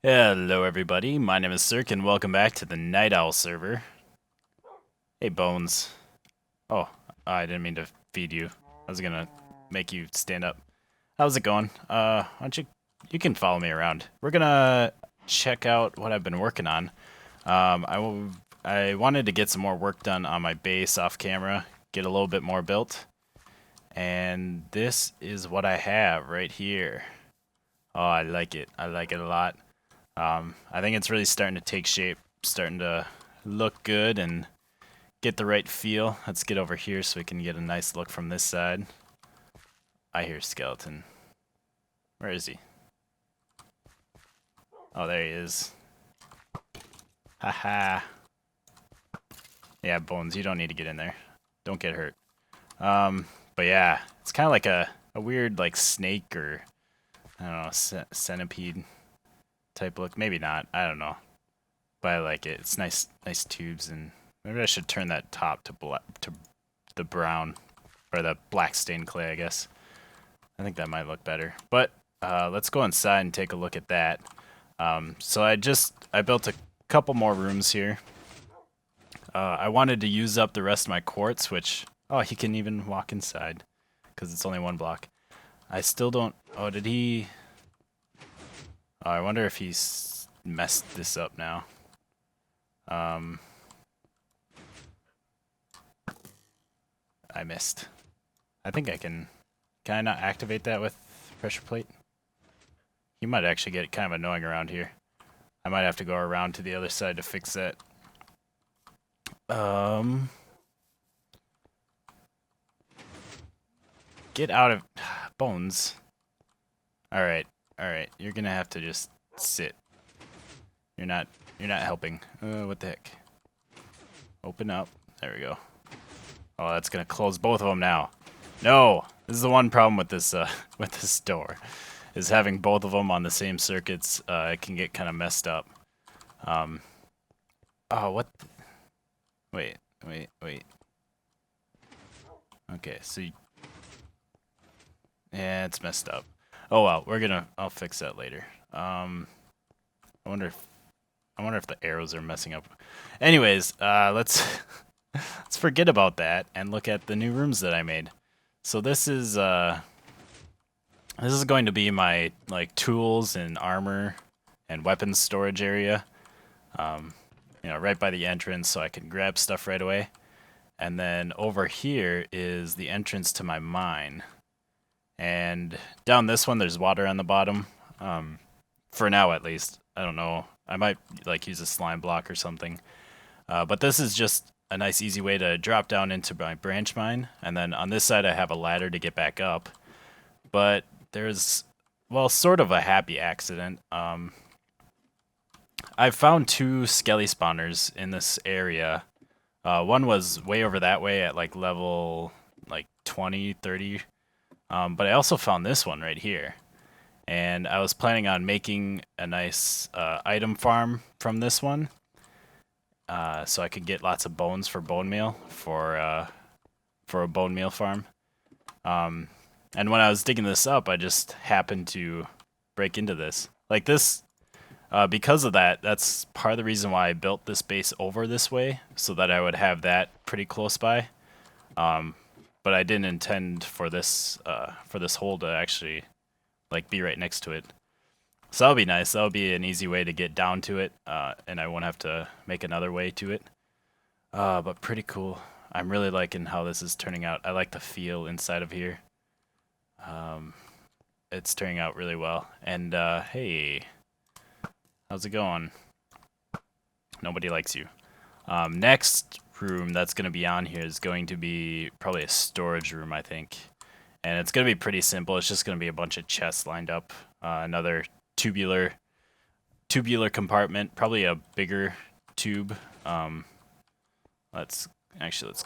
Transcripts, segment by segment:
Hello everybody, my name is Sirhc and welcome back to the NightOwl server. Hey Bones. Oh, I didn't mean to feed you. I was gonna make you stand up. How's it going? Why don't you can follow me around. We're gonna check out what I've been working on. I wanted to get some more work done on my base off camera, get a little bit more built. And this is what I have right here. Oh, I like it. I like it a lot. I think it's really starting to take shape, starting to look good and get the right feel. Let's get over here so we can get a nice look from this side. I hear skeleton. Where is he? Oh, there he is. Haha. Yeah, Bones, you don't need to get in there. Don't get hurt. But yeah, it's kind of like a weird like snake or I don't know, centipede type look. Maybe not. I don't know. But I like it. It's nice tubes, and maybe I should turn that top to the brown or the black stained clay, I guess. I think that might look better. But let's go inside and take a look at that. So I built a couple more rooms here. I wanted to use up the rest of my quartz, which he can even walk inside because it's only one block. I still don't. Oh, did he? Oh, I wonder if he's messed this up now. I missed. I think I can I not activate that with pressure plate? You might actually get kind of annoying around here. I might have to go around to the other side to fix that. Get out of Bones. Alright. You're gonna have to just sit. You're not helping. What the heck? Open up. There we go. Oh, that's gonna close both of them now. No! This is the one problem with this with this door, is having both of them on the same circuits. It can get kind of messed up. Oh, what? Wait. Okay, so yeah, it's messed up. Oh well, I'll fix that later. I wonder if the arrows are messing up. Anyways, let's let's forget about that and look at the new rooms that I made. So this is going to be my like tools and armor and weapons storage area. Right by the entrance, so I can grab stuff right away. And then over here is the entrance to my mine. And down this one, there's water on the bottom. For now, at least. I don't know. I might like use a slime block or something. But this is just a nice, easy way to drop down into my branch mine. And then on this side, I have a ladder to get back up. But there's, well, sort of a happy accident. I found two skelly spawners in this area. One was way over that way at like level like 20, 30. But I also found this one right here. And I was planning on making a nice item farm from this one. So I could get lots of bones for bone meal for a bone meal farm. And when I was digging this up, I just happened to break into this. Like this, because of that, that's part of the reason why I built this base over this way, so that I would have that pretty close by. But I didn't intend for this hole to actually like be right next to it. So that'll be nice. That'll be an easy way to get down to it, and I won't have to make another way to it. But pretty cool. I'm really liking how this is turning out. I like the feel inside of here. It's turning out really well. And hey, how's it going? Nobody likes you. Next room that's going to be on here is going to be probably a storage room, I think. And it's going to be pretty simple. It's just going to be a bunch of chests lined up. Another tubular compartment, probably a bigger tube. Let's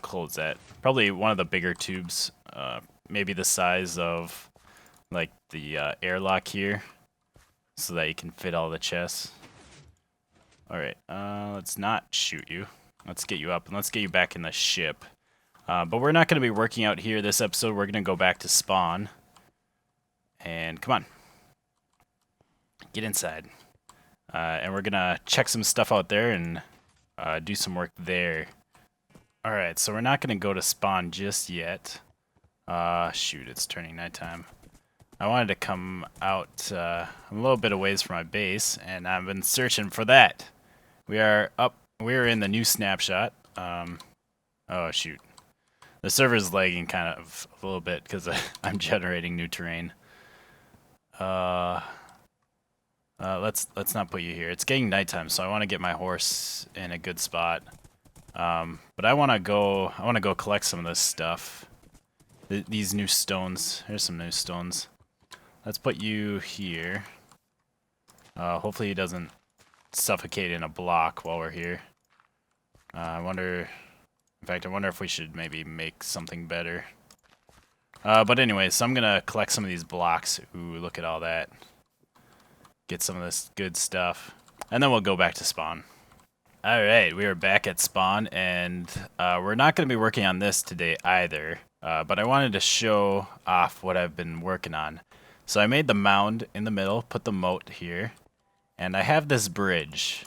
close that. Probably one of the bigger tubes, maybe the size of like the airlock here, so that you can fit all the chests. Alright, let's not shoot you. Let's get you up, and let's get you back in the ship. But we're not going to be working out here this episode. We're going to go back to spawn. And come on. Get inside. and we're gonna check some stuff out there and do some work there. Alright, so we're not gonna go to spawn just yet. Shoot, it's turning nighttime. I wanted to come out a little bit of ways from my base, and I've been searching for that. We're in the new snapshot. Oh shoot. The server's lagging kind of a little bit because I'm generating new terrain. Let's not put you here. It's getting nighttime, so I want to get my horse in a good spot. But I want to go collect some of this stuff. These new stones. Here's some new stones. Let's put you here. Hopefully he doesn't suffocate in a block while we're here. I wonder if we should maybe make something better. But anyway, so I'm gonna collect some of these blocks. Ooh, look at all that. Get some of this good stuff. And then we'll go back to spawn. Alright, we are back at spawn, and we're not gonna be working on this today either. But I wanted to show off what I've been working on. So I made the mound in the middle, put the moat here, and I have this bridge.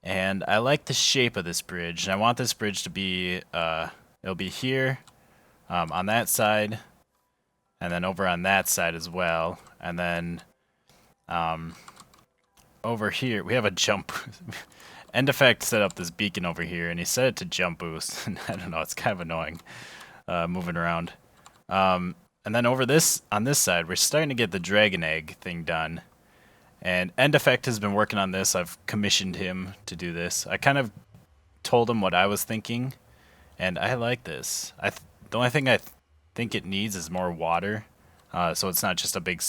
And I like the shape of this bridge, and I want this bridge to be, it'll be here, on that side, and then over on that side as well, and then, over here, we have a jump. End Effect set up this beacon over here, and he set it to jump boost, and I don't know, it's kind of annoying, moving around. And then over on this side, we're starting to get the dragon egg thing done. And End Effect has been working on this. I've commissioned him to do this. I kind of told him what I was thinking, and I like this. The only thing I think it needs is more water, so it's not just a big,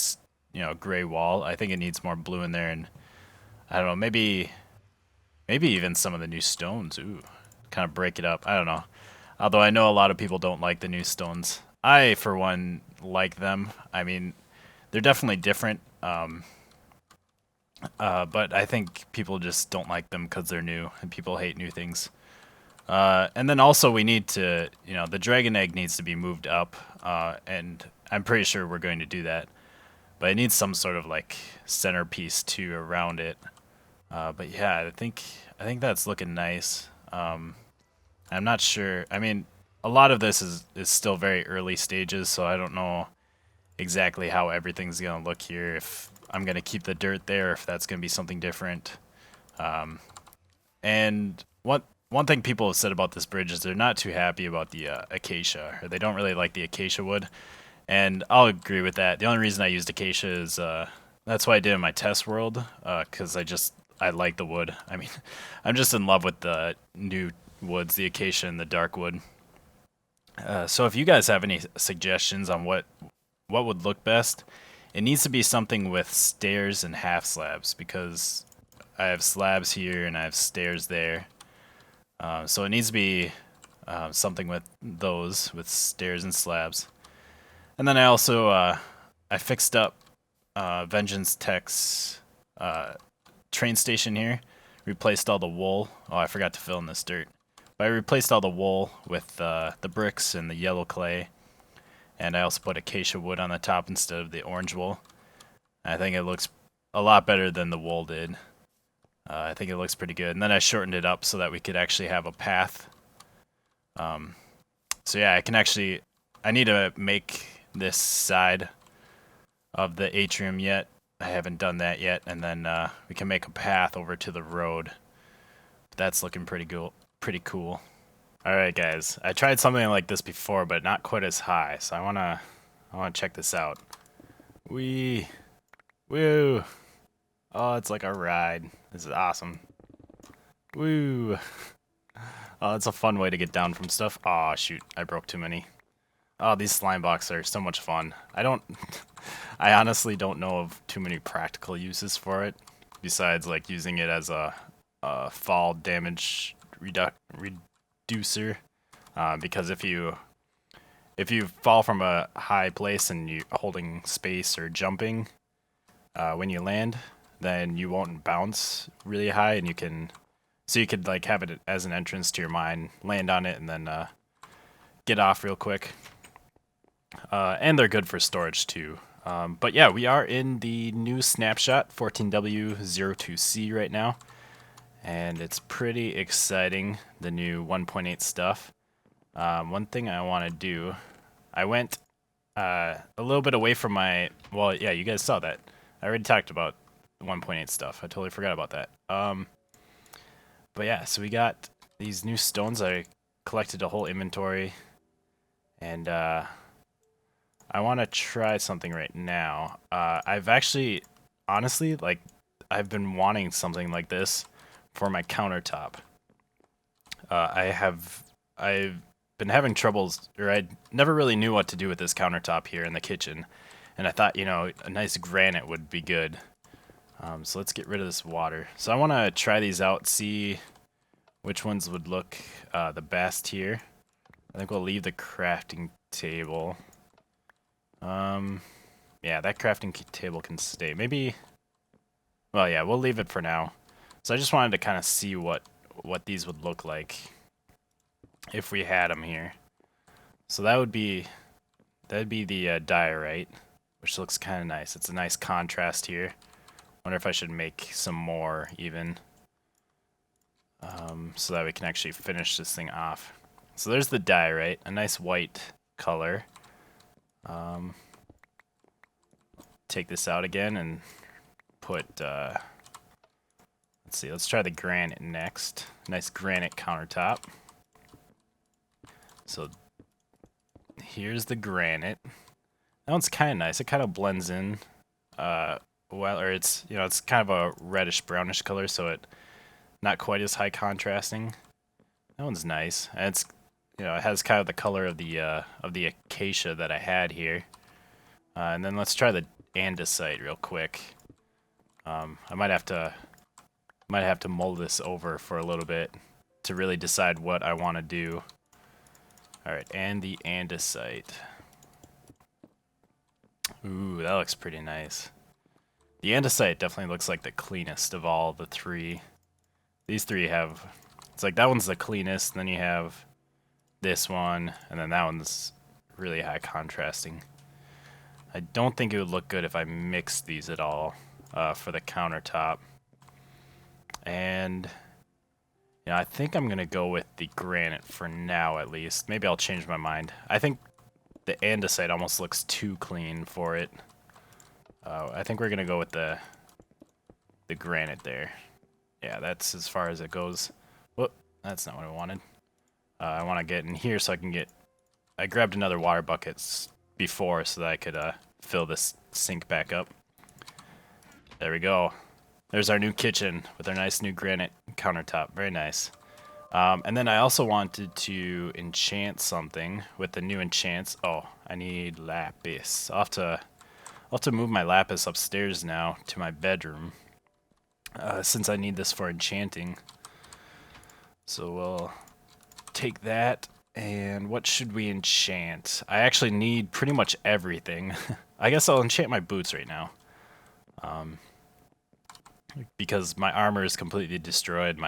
gray wall. I think it needs more blue in there, and I don't know, maybe even some of the new stones. Ooh, kind of break it up. I don't know. Although I know a lot of people don't like the new stones. I, for one, like them. I mean, they're definitely different. But I think people just don't like them because they're new, and people hate new things. And then also we need to, the dragon egg needs to be moved up, and I'm pretty sure we're going to do that. But it needs some sort of like centerpiece too around it. But yeah, I think that's looking nice. I'm not sure. I mean, a lot of this is still very early stages, so I don't know exactly how everything's gonna look here. If I'm gonna keep the dirt there, if that's gonna be something different. And one thing people have said about this bridge is they're not too happy about the acacia, or they don't really like the acacia wood. And I'll agree with that. The only reason I used acacia is that's why I did in my test world, because I like the wood. I mean, I'm just in love with the new woods, the acacia and the dark wood. So if you guys have any suggestions on what would look best, it needs to be something with stairs and half slabs, because I have slabs here and I have stairs there. So it needs to be something with those, with stairs and slabs. And then I also I fixed up Vengeance Tech's train station here. Replaced all the wool. Oh, I forgot to fill in this dirt. But I replaced all the wool with the bricks and the yellow clay. And I also put acacia wood on the top instead of the orange wool. I think it looks a lot better than the wool did. I think it looks pretty good. And then I shortened it up so that we could actually have a path. So yeah, I need to make this side of the atrium yet. I haven't done that yet. And then we can make a path over to the road. That's looking pretty cool. Alright guys, I tried something like this before, but not quite as high, so I wanna check this out. Woo! Oh, it's like a ride. This is awesome. Woo! Oh, it's a fun way to get down from stuff. Oh shoot, I broke too many. Oh, these slime blocks are so much fun. I honestly don't know of too many practical uses for it, besides like using it as a fall damage reducer, because if you fall from a high place and you're holding space or jumping when you land, then you won't bounce really high, and you could like have it as an entrance to your mine, land on it, and then get off real quick. And they're good for storage too. But yeah, we are in the new snapshot 14W02C right now, and it's pretty exciting, the new 1.8 stuff. One thing I want to do, I went a little bit away from my, well, yeah, you guys saw that. I already talked about 1.8 stuff. I totally forgot about that. But yeah, so we got these new stones. I collected a whole inventory, and I want to try something right now. I've actually, honestly, like, I've been wanting something like this for my countertop. I've been having troubles, or I never really knew what to do with this countertop here in the kitchen, and I thought, you know, a nice granite would be good. So let's get rid of this water. So I want to try these out, see which ones would look the best here. I think we'll leave the crafting table. Yeah, that crafting table can stay. Maybe, well, yeah, we'll leave it for now. So I just wanted to kind of see what these would look like if we had them here. So that'd be the diorite, which looks kind of nice. It's a nice contrast here. Wonder if I should make some more even, so that we can actually finish this thing off. So there's the diorite, a nice white color. Take this out again and put, let's see, let's try the granite next. Nice granite countertop. So here's the granite. That one's kind of nice. It kind of blends in, well, or it's, you know, it's kind of a reddish brownish color, so it not quite as high contrasting. That one's nice. And it's, you know, it has kind of the color of the acacia that I had here. And then let's try the andesite real quick. I might have to mold this over for a little bit to really decide what I want to do. All right, and the andesite. Ooh, that looks pretty nice. The andesite definitely looks like the cleanest of all the three. These three have, it's like that one's the cleanest, and then you have this one, and then that one's really high contrasting. I don't think it would look good if I mixed these at all for the countertop. And yeah, I think I'm gonna go with the granite for now, at least. Maybe I'll change my mind. I think the andesite almost looks too clean for it. I think we're gonna go with the granite there. Yeah, that's as far as it goes. Whoop, that's not what I wanted. I want to get in here so I can get... I grabbed another water bucket before so that I could fill this sink back up. There we go. There's our new kitchen with our nice new granite countertop. Very nice. And then I also wanted to enchant something with the new enchants. Oh, I need lapis. I'll have to move my lapis upstairs now to my bedroom, since I need this for enchanting. So we'll take that, and what should we enchant? I actually need pretty much everything. I guess I'll enchant my boots right now. Because my armor is completely destroyed.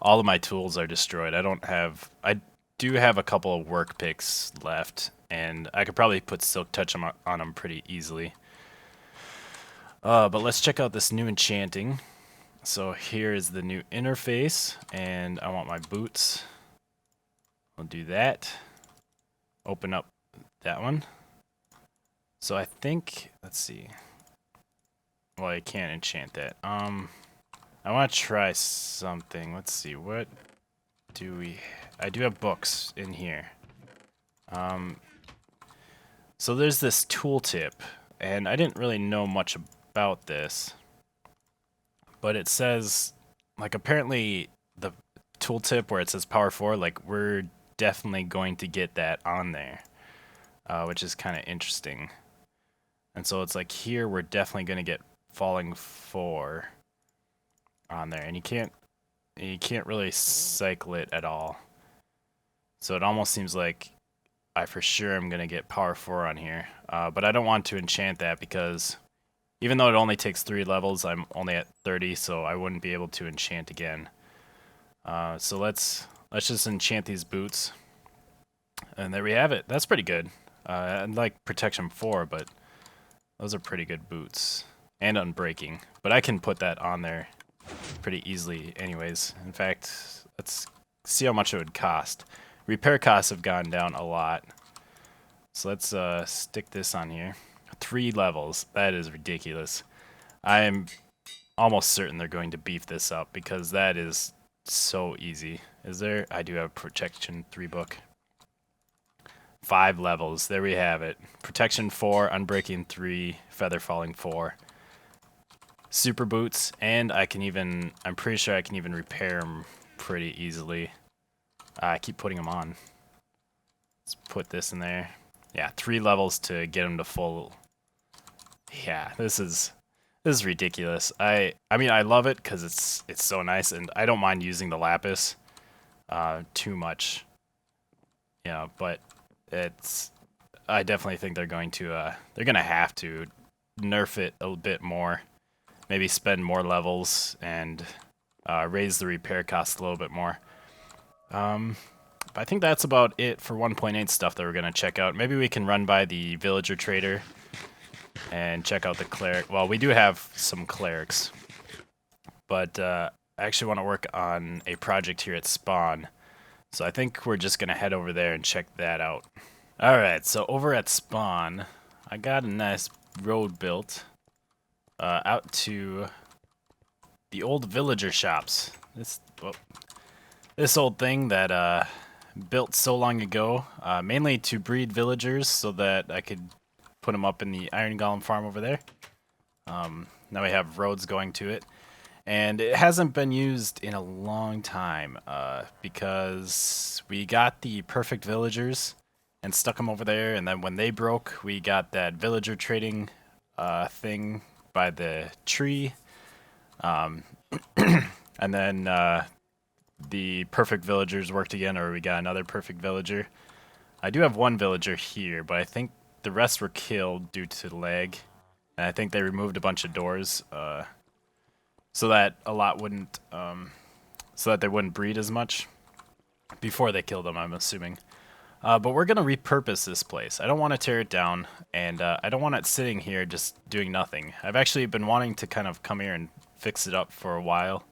All of my tools are destroyed. I do have a couple of work picks left, and I could probably put silk touch on them pretty easily. But let's check out this new enchanting. So here is the new interface, and I want my boots. I'll do that. Open up that one. So I think, let's see. Well, I can't enchant that. I want to try something. Let's see, what do we... I do have books in here. So there's this tooltip, and I didn't really know much about this. But it says, like, apparently the tooltip where it says power 4, like, we're definitely going to get that on there, which is kind of interesting. And so it's like here we're definitely going to get falling 4 on there, and you can't really cycle it at all. So it almost seems like I for sure am going to get power 4 on here, but I don't want to enchant that because even though it only takes 3 levels, I'm only at 30, so I wouldn't be able to enchant again. So let's just enchant these boots. And there we have it. That's pretty good. I'd like protection 4, but Those are pretty good boots. And unbreaking. But I can put that on there pretty easily anyways. In fact, let's see how much it would cost. Repair costs have gone down a lot. So let's stick this on here. 3 levels. That is ridiculous. I am almost certain they're going to beef this up because that is so easy. Is there? I do have protection 3 book. 5 levels. There we have it. Protection 4, unbreaking 3, feather falling 4. Super boots, and I can even, I'm pretty sure I can even repair them pretty easily. I keep putting them on. Let's put this in there. Yeah, 3 levels to get them to full. Yeah, this is ridiculous. I mean, I love it because it's so nice, and I don't mind using the lapis too much. Yeah, but I definitely think they're going to have to nerf it a bit more. Maybe spend more levels and raise the repair cost a little bit more. But I think that's about it for 1.8 stuff that we're going to check out. Maybe we can run by the villager trader and check out the cleric. Well, we do have some clerics. But I actually want to work on a project here at spawn. So I think we're just going to head over there and check that out. Alright, so over at spawn, I got a nice road built. Out to the old villager shops. This old thing that built so long ago, mainly to breed villagers so that I could put them up in the iron golem farm over there. Now we have roads going to it, and it hasn't been used in a long time because we got the perfect villagers and stuck them over there, and then when they broke, we got that villager trading thing by the tree, and then the perfect villagers worked again, or we got another perfect villager. I do have 1 villager here, but I think the rest were killed due to lag, and I think they removed a bunch of doors so that so that they wouldn't breed as much before they killed them, I'm assuming. But we're going to repurpose this place. I don't want to tear it down, and I don't want it sitting here just doing nothing. I've actually been wanting to kind of come here and fix it up for a while.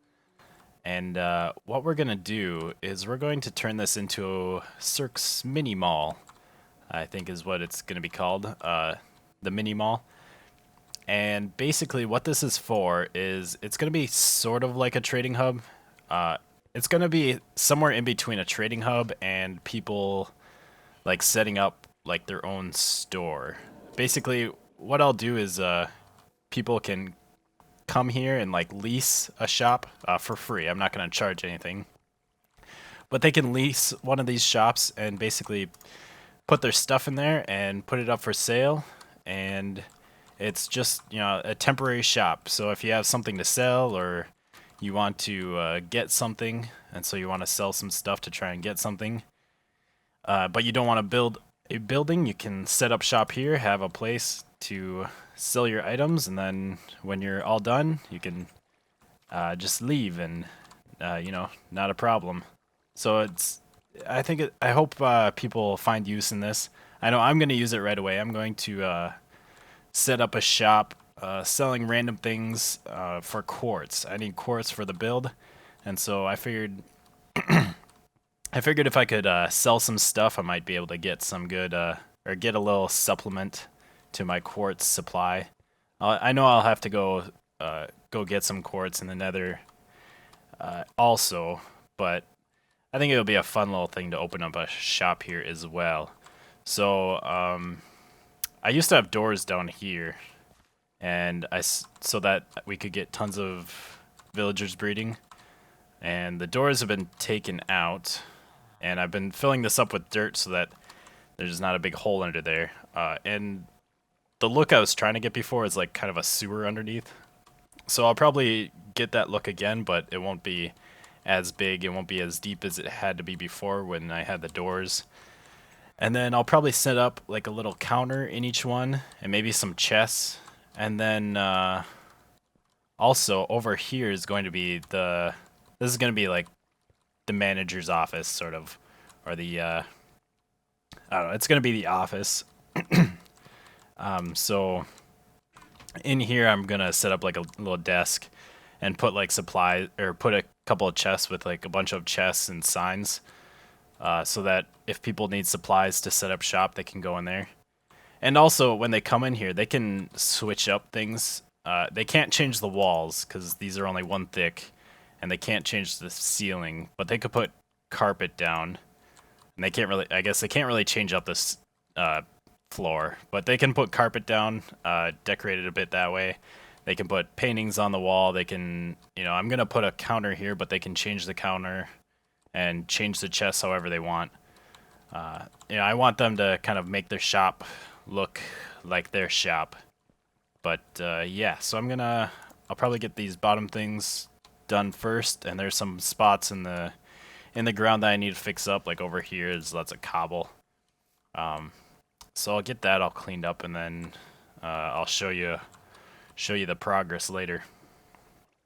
And what we're going to do is we're going to turn this into Sirhc's mini mall, I think is what it's going to be called, the mini mall. And basically what this is for is it's going to be sort of like a trading hub. It's going to be somewhere in between a trading hub and people like setting up like their own store. Basically, what I'll do is people can come here and like lease a shop for free. I'm not going to charge anything, but they can lease one of these shops and basically put their stuff in there and put it up for sale. And it's just, you know, a temporary shop. So if you have something to sell or you want to get something, and so you want to sell some stuff to try and get something, but you don't want to build a building, you can set up shop here, have a place to sell your items, and then when you're all done, you can just leave, and you know, not a problem. So I hope people find use in this. I know I'm going to use it right away. I'm going to set up a shop selling random things for quartz. I need quartz for the build, and so I figured if I could sell some stuff, I might be able to get some good, or get a little supplement to my quartz supply. I know I'll have to go get some quartz in the nether also, but I think it'll be a fun little thing to open up a shop here as well. So I used to have doors down here, and so that we could get tons of villagers breeding, and the doors have been taken out. And I've been filling this up with dirt so that there's not a big hole under there. And the look I was trying to get before is like kind of a sewer underneath. So I'll probably get that look again, but it won't be as big. It won't be as deep as it had to be before when I had the doors. And then I'll probably set up like a little counter in each one and maybe some chests. And then also over here is going to be this is going to be like the manager's office, sort of, or the I don't know, it's gonna be the office. So In here, I'm gonna set up like a little desk and put like supplies, or put a couple of chests with like a bunch of chests and signs, so that if people need supplies to set up shop, they can go in there. And also, when they come in here, they can switch up things. They can't change the walls because these are only one thick, and they can't change the ceiling. But they could put carpet down, and they can't really. I guess they can't really change up this floor, but they can put carpet down, decorate it a bit that way. They can put paintings on the wall. They can, I'm gonna put a counter here, but they can change the counter and change the chests however they want. I want them to kind of make their shop look like their shop. But yeah, so I'll probably get these bottom things done first, and there's some spots in the ground that I need to fix up, like over here is lots of cobble. So I'll get that all cleaned up, and then I'll show you the progress later.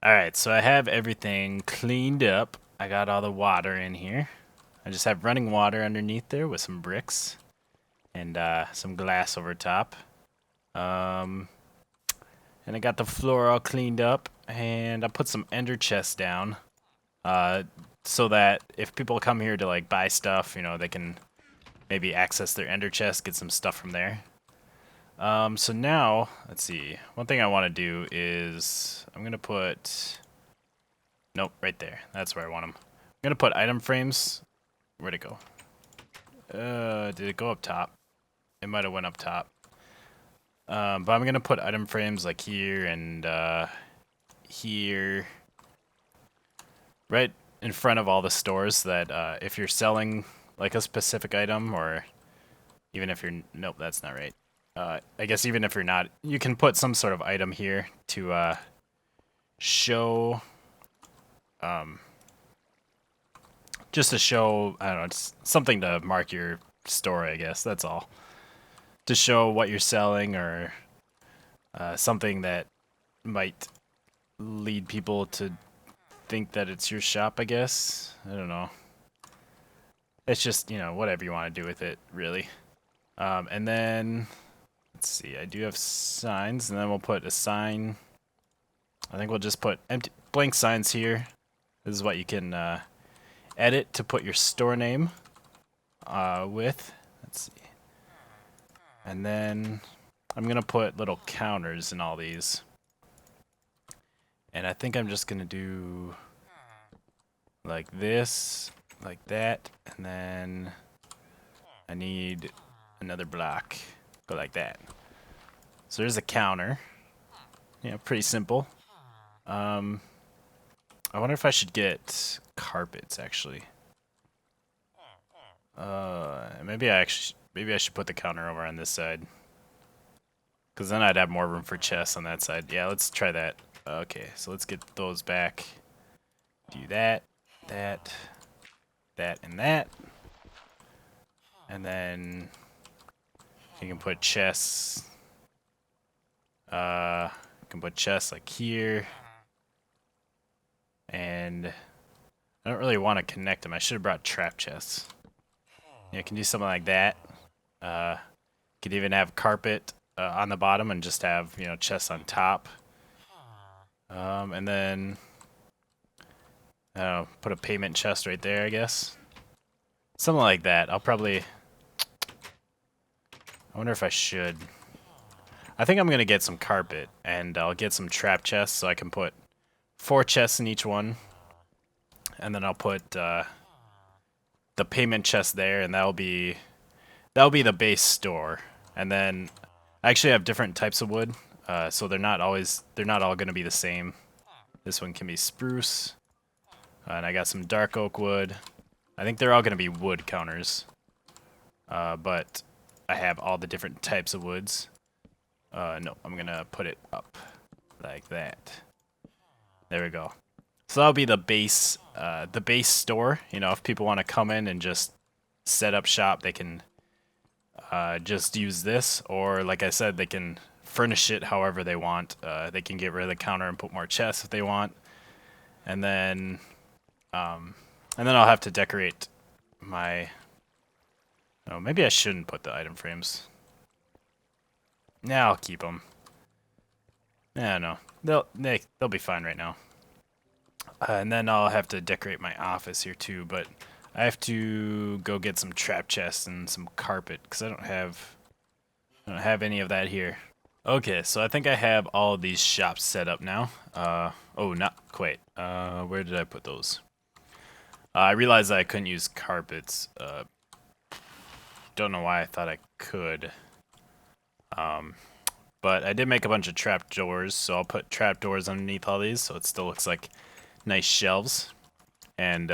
Alright, so I have everything cleaned up. I got all the water in here. I just have running water underneath there with some bricks and some glass over top. And I got the floor all cleaned up, and I put some ender chests down so that if people come here to like buy stuff, they can maybe access their ender chest, get some stuff from there. So now, let's see. One thing I want to do is I'm going to put... Nope, right there. That's where I want them. I'm going to put item frames. Where'd it go? Did it go up top? It might have went up top. But I'm going to put item frames like here and here. Right in front of all the stores that if you're selling like a specific item, or even if you're... Nope, that's not right. I guess even if you're not, you can put some sort of item here to show, just to show, I don't know, it's something to mark your store, I guess, that's all. To show what you're selling, or something that might lead people to think that it's your shop, I guess. I don't know. It's just, whatever you want to do with it, really. And then... Let's see, I do have signs, and then we'll put a sign. I think we'll just put empty blank signs here. This is what you can edit to put your store name with. Let's see. And then I'm going to put little counters in all these. And I think I'm just going to do like this, like that, and then I need another block. Go like that. So there's a counter. Yeah, pretty simple. I wonder if I should get carpets, actually. Maybe I should put the counter over on this side, because then I'd have more room for chests on that side. Yeah, let's try that. Okay, so let's get those back. Do that, that, and that. And then you can put chests. You can put chests like here. And I don't really want to connect them. I should have brought trap chests. Yeah, you can do something like that. Could even have carpet on the bottom and just have, chests on top. And then I don't know, put a payment chest right there, I guess. Something like that. I wonder if I should. I think I'm going to get some carpet, and I'll get some trap chests so I can put 4 chests in each one. And then I'll put the payment chest there, and that'll be the base store. And then I actually have different types of wood, so they're not all going to be the same. This one can be spruce, and I got some dark oak wood. I think they're all going to be wood counters, but I have all the different types of woods. No, I'm gonna put it up like that. There we go. So that'll be the base store. If people want to come in and just set up shop, they can just use this, or like I said, they can furnish it however they want. They can get rid of the counter and put more chests if they want, and then I'll have to decorate my... Oh, maybe I shouldn't put the item frames. Nah, I'll keep them. Yeah, no, they'll be fine right now. And then I'll have to decorate my office here too, but I have to go get some trap chests and some carpet because I don't have any of that here. Okay, so I think I have all of these shops set up now. Oh, not quite. Where did I put those? I realized that I couldn't use carpets. Don't know why I thought I could. But I did make a bunch of trap doors, so I'll put trap doors underneath all these, so it still looks like nice shelves. And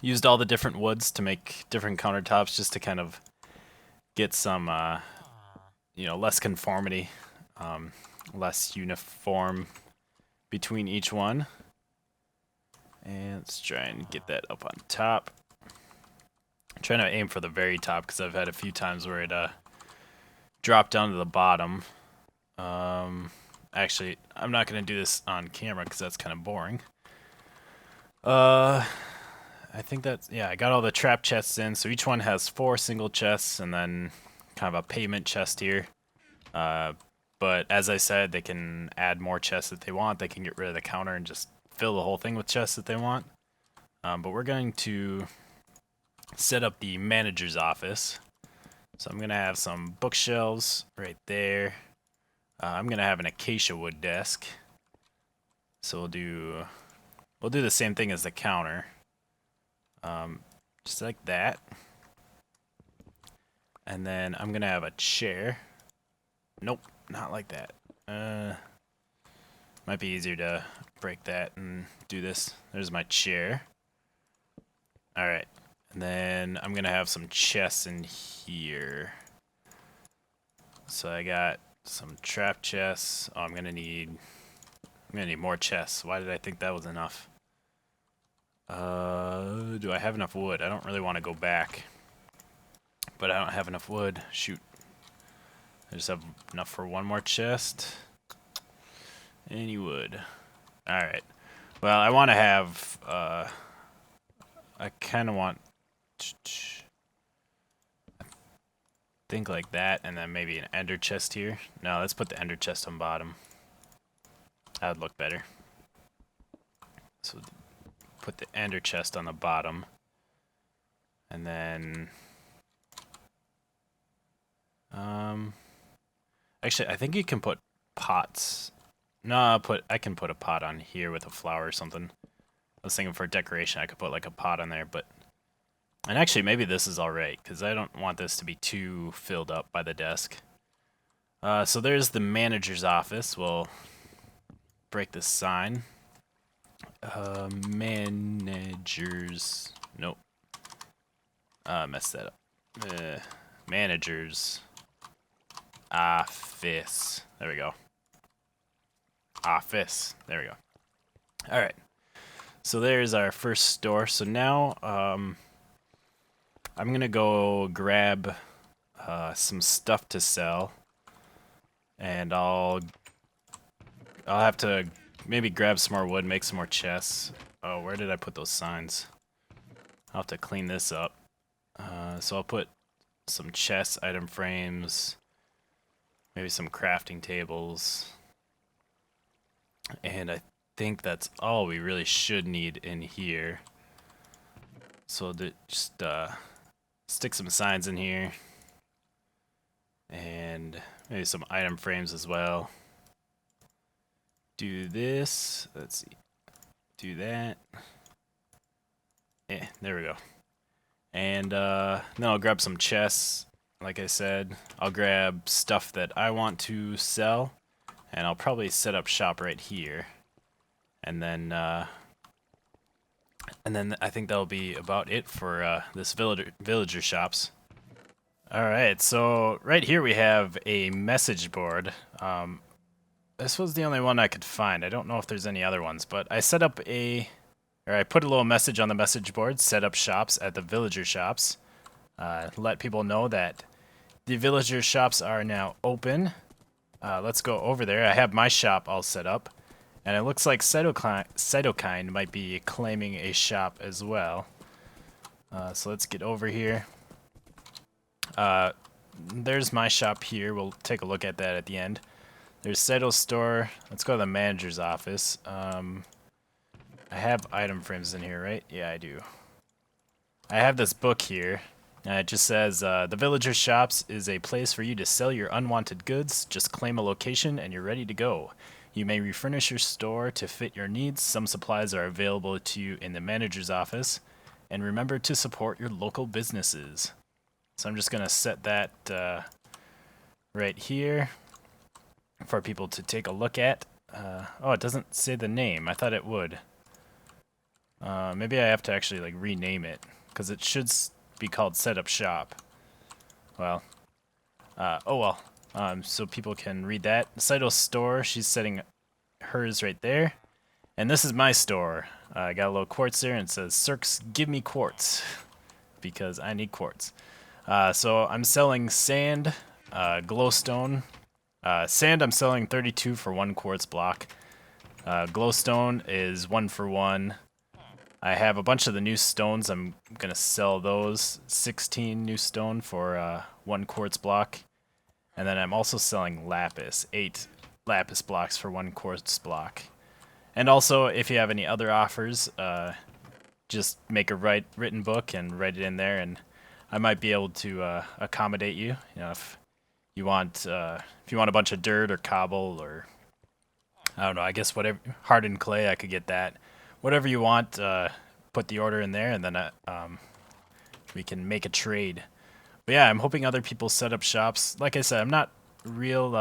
used all the different woods to make different countertops, just to kind of get some, less conformity, less uniform between each one. And let's try and get that up on top. I'm trying to aim for the very top because I've had a few times where it dropped down to the bottom. Actually, I'm not going to do this on camera because that's kind of boring. I think that's, yeah, I got all the trap chests in, so each one has 4 single chests and then kind of a payment chest here. But as I said, they can add more chests if they want. They can get rid of the counter and just fill the whole thing with chests if they want. But we're going to set up the manager's office. So I'm going to have some bookshelves right there. I'm going to have an acacia wood desk. So we'll do the same thing as the counter. Just like that. And then I'm going to have a chair. Nope, not like that. Might be easier to break that and do this. There's my chair. Alright. And then I'm gonna have some chests in here. So I got some trap chests. Oh, I'm gonna need more chests. Why did I think that was enough? Do I have enough wood? I don't really want to go back. But I don't have enough wood. Shoot. I just have enough for one more chest. Any wood. Alright. Well, I want to have, I kind of want, I think like that, and then maybe an ender chest here. No, let's put the ender chest on bottom. That would look better. So put the ender chest on the bottom. And then, actually, I think you can put pots. No, I can put a pot on here with a flower or something. I was thinking for decoration I could put like a pot on there, but... And actually maybe this is alright, because I don't want this to be too filled up by the desk. So there's the manager's office. We'll break this sign. Managers... Nope. Messed that up. Manager's office. There we go. Office. There we go. Alright. So there's our first store. So now I'm going to go grab some stuff to sell. And I'll have to maybe grab some more wood, make some more chests. Oh, where did I put those signs? I'll have to clean this up. So I'll put some chest item frames, maybe some crafting tables. And I think that's all we really should need in here. So just stick some signs in here. And maybe some item frames as well. Do this. Let's see. Do that. Yeah, there we go. And then I'll grab some chests. Like I said, I'll grab stuff that I want to sell. And I'll probably set up shop right here. And then I think that'll be about it for this villager shops. Alright, so right here we have a message board. This was the only one I could find. I don't know if there's any other ones, but I set up I put a little message on the message board, set up shops at the villager shops. Let people know that the villager shops are now open. Let's go over there. I have my shop all set up. And it looks like Cytokine might be claiming a shop as well. So let's get over here. There's my shop here. We'll take a look at that at the end. There's Seto's store. Let's go to the manager's office. I have item frames in here, right? Yeah, I do. I have this book here. It just says, the Villager's Shops is a place for you to sell your unwanted goods. Just claim a location and you're ready to go. You may refurnish your store to fit your needs. Some supplies are available to you in the manager's office. And remember to support your local businesses. So I'm just going to set that right here for people to take a look at. Oh, it doesn't say the name. I thought it would. Maybe I have to actually like rename it, because it should be called Setup Shop. Well, oh well. So people can read that. Saito's store, she's setting hers right there. And this is my store. I got a little quartz there, and it says, Sirhc, give me quartz, because I need quartz. So I'm selling sand, glowstone. Sand I'm selling 32 for 1 quartz block. Glowstone is 1 for 1. I have a bunch of the new stones. I'm going to sell those. 16 new stone for 1 quartz block. And then I'm also selling lapis. 8 lapis blocks for 1 quartz block. And also, if you have any other offers, just make a written book and write it in there, and I might be able to accommodate you. You know, if you want a bunch of dirt or cobble, or I don't know, I guess whatever, hardened clay, I could get that. Whatever you want, put the order in there, and then we can make a trade. But yeah, I'm hoping other people set up shops. Like I said, I'm not real.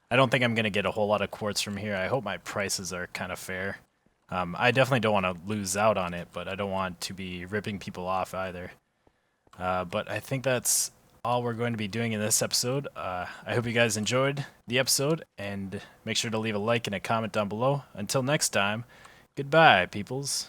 I don't think I'm gonna get a whole lot of quartz from here. I hope my prices are kind of fair. I definitely don't want to lose out on it, but I don't want to be ripping people off either. But I think that's all we're going to be doing in this episode. I hope you guys enjoyed the episode, and make sure to leave a like and a comment down below. Until next time, goodbye, peoples.